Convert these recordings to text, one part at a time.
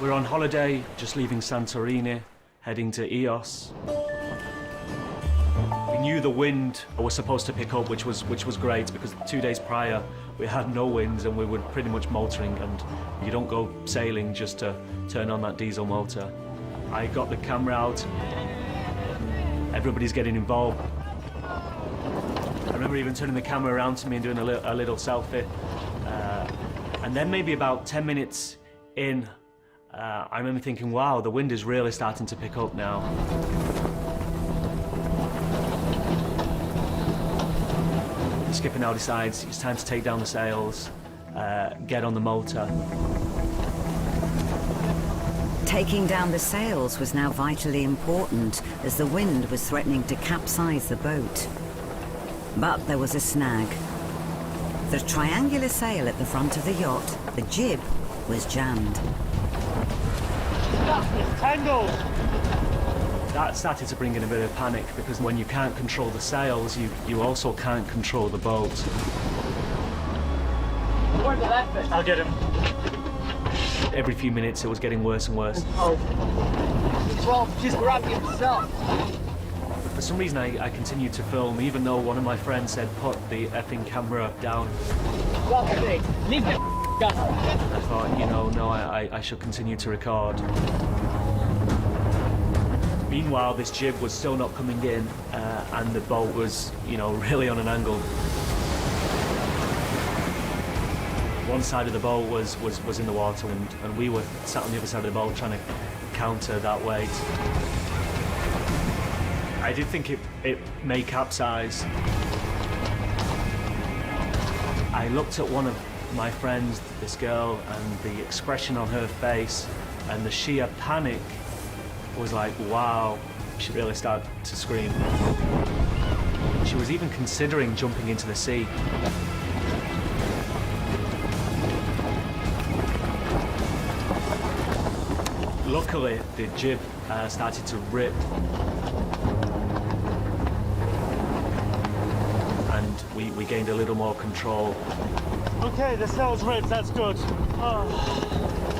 We're on holiday, just leaving Santorini, heading to Ios. We knew the wind was supposed to pick up, which was great, because 2 days prior we had no winds and we were pretty much motoring, and you don't go sailing just to turn on that diesel motor. I got the camera out, everybody's getting involved. I remember even turning the camera around to me and doing a little selfie. And then maybe about 10 minutes in, I remember thinking, wow, the wind is really starting to pick up now. The skipper now decides it's time to take down the sails, get on the motor. Taking down the sails was now vitally important, as the wind was threatening to capsize the boat. But there was a snag. The triangular sail at the front of the yacht, the jib, was jammed. It's tangled! That started to bring in a bit of panic, because when you can't control the sails, you also can't control the boat. Where did that fit? I'll get him. Every few minutes it was getting worse and worse. Oh, well, just grab yourself. For some reason I continued to film, even though one of my friends said, put the effing camera down. Leave the gun. I thought, you know, no, I should continue to record. Meanwhile, this jib was still not coming in, and the boat was, you know, really on an angle. One side of the boat was in the water, and we were sat on the other side of the boat trying to counter that weight. I did think it may capsize. I looked at one of my friends, this girl, and the expression on her face and the sheer panic was like, wow. She really started to scream. She was even considering jumping into the sea. Luckily, the jib started to rip. And we gained a little more control. Okay, the sail's ripped, that's good. Oh,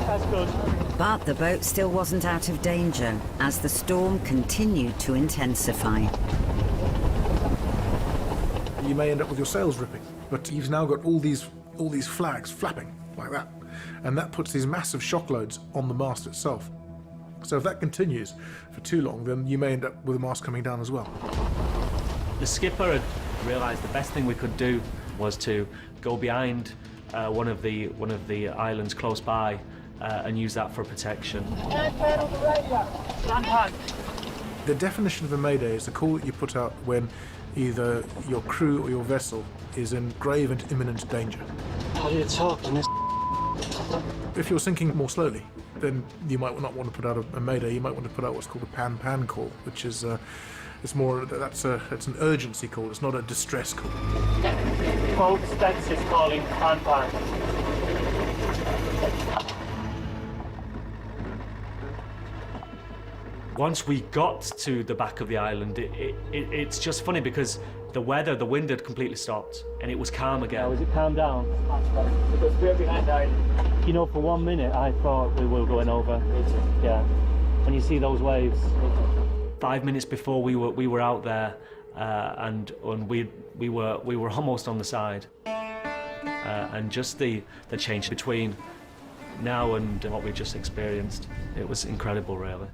that's good. But the boat still wasn't out of danger, as the storm continued to intensify. You may end up with your sails ripping, but you've now got all these flags flapping like that, and that puts these massive shock loads on the mast itself. So if that continues for too long, then you may end up with the mast coming down as well. The skipper had realised the best thing we could do was to go behind one of the islands close by and use that for protection. The definition of a mayday is the call that you put out when either your crew or your vessel is in grave and imminent danger. How do you talk in this? If you're sinking more slowly, then you might not want to put out a mayday. You might want to put out what's called a pan call, which is it's an urgency call. It's not a distress call. Boat Stents is calling pan. Once we got to the back of the island, it's just funny because the wind had completely stopped and it was calm again. Was it calmed down? Because we're behind the island. You know, for 1 minute I thought we were going over. Yeah. When you see those waves. 5 minutes before we were out there, and we were almost on the side. And just the change between now and what we just experienced, it was incredible, really.